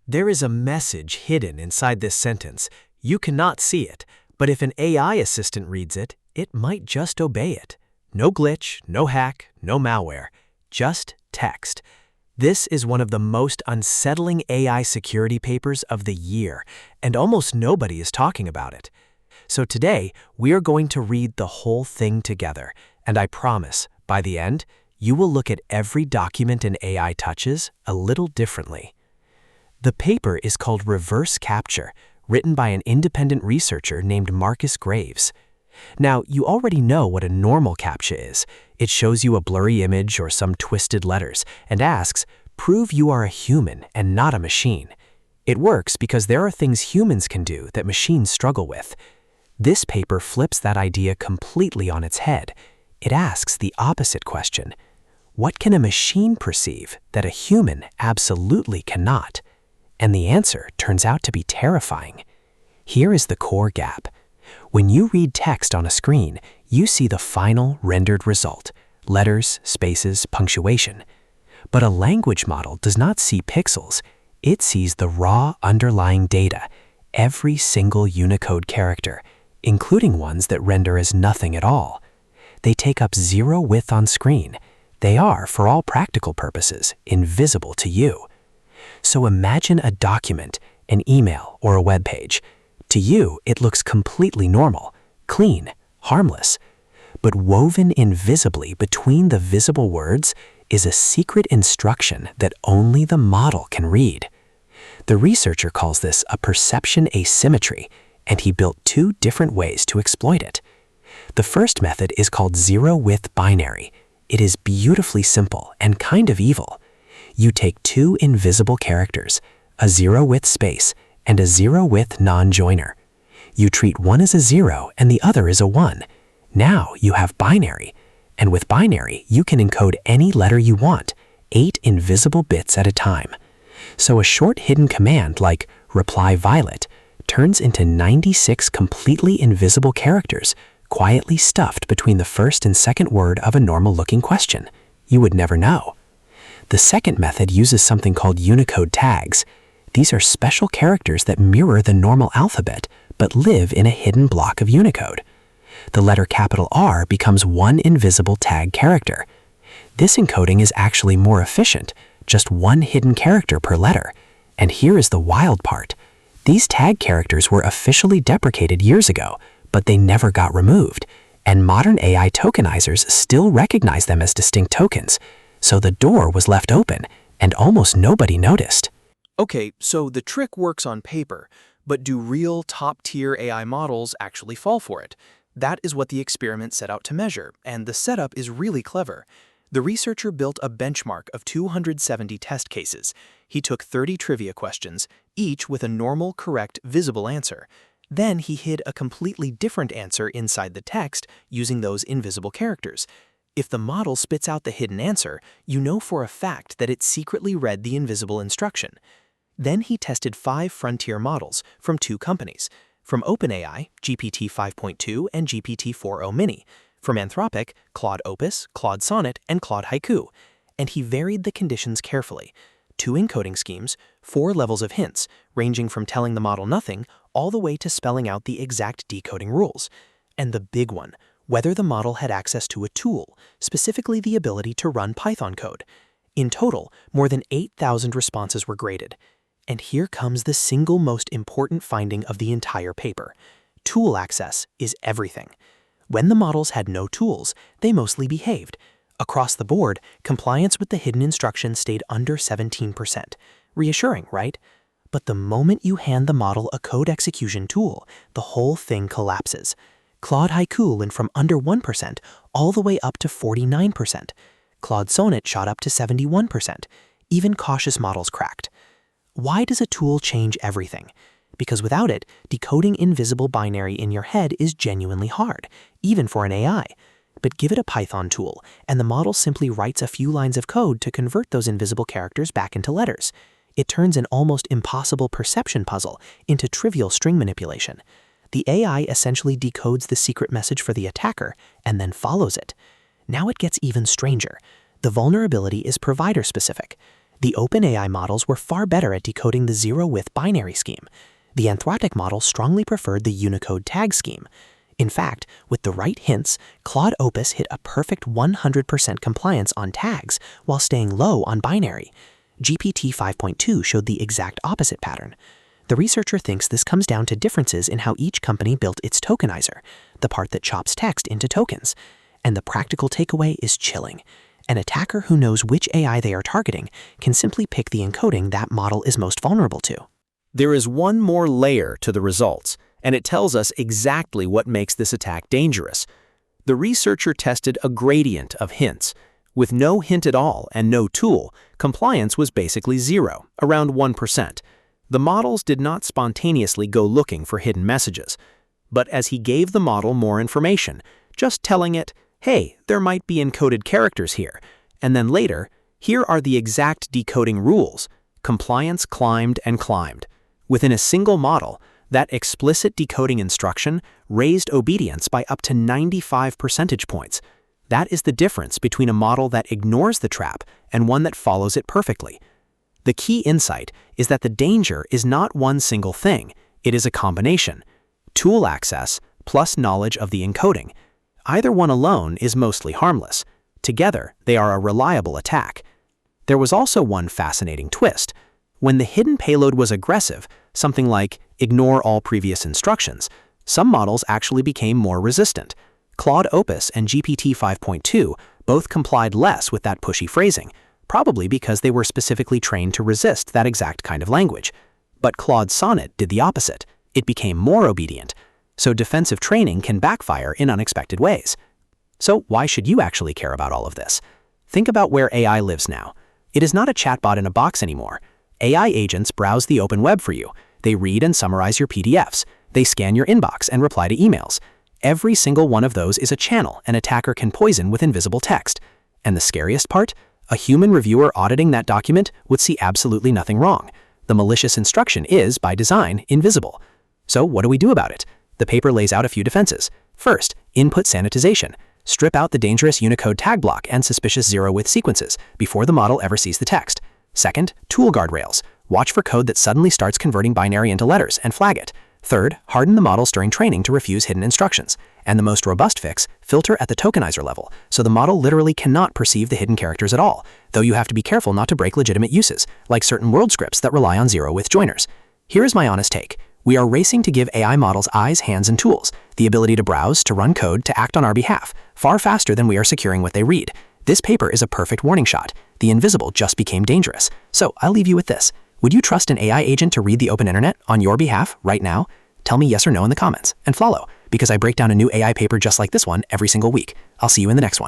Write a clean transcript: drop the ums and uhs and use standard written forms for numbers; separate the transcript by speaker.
Speaker 1: There is a message hidden inside this sentence. You cannot see it, but if an AI assistant reads it, it might just obey it. No glitch, no hack, no malware, just text. This is one of the most unsettling AI security papers of the year, and almost nobody is talking about it. So today, we are going to read the whole thing together, and I promise, by the end, you will look at every document an AI touches a little differently. The paper is called Reverse CAPTCHA, written by an independent researcher named Marcus Graves. Now, you already know what a normal CAPTCHA is. It shows you a blurry image or some twisted letters and asks, "Prove you are a human and not a machine." It works because there are things humans can do that machines struggle with. This paper flips that idea completely on its head. It asks the opposite question. What can a machine perceive that a human absolutely cannot? And the answer turns out to be terrifying. Here is the core gap. When you read text on a screen, you see the final rendered result, letters, spaces, punctuation. But a language model does not see pixels. It sees the raw underlying data, every single Unicode character, including ones that render as nothing at all. They take up zero width on screen. They are, for all practical purposes, invisible to you. So imagine a document, an email, or a web page. To you, it looks completely normal, clean, harmless. But woven invisibly between the visible words is a secret instruction that only the model can read. The researcher calls this a perception asymmetry, and he built two different ways to exploit it. The first method is called zero-width binary. It is beautifully simple and kind of evil. You take two invisible characters, a zero-width space and a zero-width non-joiner. You treat one as a 0 and the other as a 1. Now you have binary, and with binary, you can encode any letter you want, 8 invisible bits at a time. So a short hidden command like reply violet turns into 96 completely invisible characters, quietly stuffed between the first and second word of a normal-looking question. You would never know. The second method uses something called Unicode Tags. These are special characters that mirror the normal alphabet, but live in a hidden block of Unicode. The letter capital R becomes one invisible tag character. This encoding is actually more efficient, just one hidden character per letter. And here is the wild part. These tag characters were officially deprecated years ago, but they never got removed, and modern AI tokenizers still recognize them as distinct tokens. So the door was left open, and almost nobody noticed.
Speaker 2: Okay, so the trick works on paper, but do real top-tier AI models actually fall for it? That is what the experiment set out to measure, and the setup is really clever. The researcher built a benchmark of 270 test cases. He took 30 trivia questions, each with a normal, correct, visible answer. Then he hid a completely different answer inside the text using those invisible characters. If the model spits out the hidden answer, you know for a fact that it secretly read the invisible instruction. Then he tested 5 frontier models from 2 companies. From OpenAI, GPT 5.2 and GPT 4o Mini. From Anthropic, Claude Opus, Claude Sonnet, and Claude Haiku. And he varied the conditions carefully. 2 encoding schemes, 4 levels of hints, ranging from telling the model nothing all the way to spelling out the exact decoding rules. And the big one, whether the model had access to a tool, specifically the ability to run Python code. In total, more than 8,000 responses were graded. And here comes the single most important finding of the entire paper. Tool access is everything. When the models had no tools, they mostly behaved. Across the board, compliance with the hidden instruction stayed under 17%. Reassuring, right? But the moment you hand the model a code execution tool, the whole thing collapses. Claude Haiku went from under 1% all the way up to 49%. Claude Sonnet shot up to 71%. Even cautious models cracked. Why does a tool change everything? Because without it, decoding invisible binary in your head is genuinely hard, even for an AI. But give it a Python tool, and the model simply writes a few lines of code to convert those invisible characters back into letters. It turns an almost impossible perception puzzle into trivial string manipulation. The AI essentially decodes the secret message for the attacker and then follows it. Now it gets even stranger. The vulnerability is provider-specific.
Speaker 3: The OpenAI models were far better at decoding the zero-width binary scheme. The Anthropic model strongly preferred the Unicode Tags scheme. In fact, with the right hints, Claude Opus hit a perfect 100% compliance on tags while staying low on binary. GPT 5.2 showed the exact opposite pattern. The researcher thinks this comes down to differences in how each company built its tokenizer, the part that chops text into tokens. And the practical takeaway is chilling. An attacker who knows which AI they are targeting can simply pick the encoding that model is most vulnerable to.
Speaker 4: There is one more layer to the results, and it tells us exactly what makes this attack dangerous. The researcher tested a gradient of hints. With no hint at all and no tool, compliance was basically zero, around 1%. The models did not spontaneously go looking for hidden messages. But as he gave the model more information, just telling it, hey, there might be encoded characters here, and then later, here are the exact decoding rules, compliance climbed and climbed. Within a single model, that explicit decoding instruction raised obedience by up to 95 percentage points. That is the difference between a model that ignores the trap and one that follows it perfectly. The key insight is that the danger is not one single thing, it is a combination. Tool access plus knowledge of the encoding. Either one alone is mostly harmless. Together, they are a reliable attack. There was also one fascinating twist. When the hidden payload was aggressive, something like ignore all previous instructions, some models actually became more resistant. Claude Opus and GPT 5.2 both complied less with that pushy phrasing, probably because they were specifically trained to resist that exact kind of language. But Claude Sonnet did the opposite. It became more obedient. So defensive training can backfire in unexpected ways. So why should you actually care about all of this? Think about where AI lives now. It is not a chatbot in a box anymore. AI agents browse the open web for you. They read and summarize your PDFs. They scan your inbox and reply to emails. Every single one of those is a channel an attacker can poison with invisible text. And the scariest part? A human reviewer auditing that document would see absolutely nothing wrong. The malicious instruction is, by design, invisible. So what do we do about it? The paper lays out a few defenses. First, input sanitization. Strip out the dangerous Unicode tag block and suspicious zero-width sequences before the model ever sees the text. Second, tool guardrails. Watch for code that suddenly starts converting binary into letters and flag it. Third, harden the models during training to refuse hidden instructions. And the most robust fix, filter at the tokenizer level, so the model literally cannot perceive the hidden characters at all, though you have to be careful not to break legitimate uses, like certain world scripts that rely on zero-width joiners. Here is my honest take. We are racing to give AI models eyes, hands, and tools, the ability to browse, to run code, to act on our behalf, far faster than we are securing what they read. This paper is a perfect warning shot. The invisible just became dangerous. So I'll leave you with this. Would you trust an AI agent to read the open internet on your behalf right now? Tell me yes or no in the comments, and follow, because I break down a new AI paper just like this one every single week. I'll see you in the next one.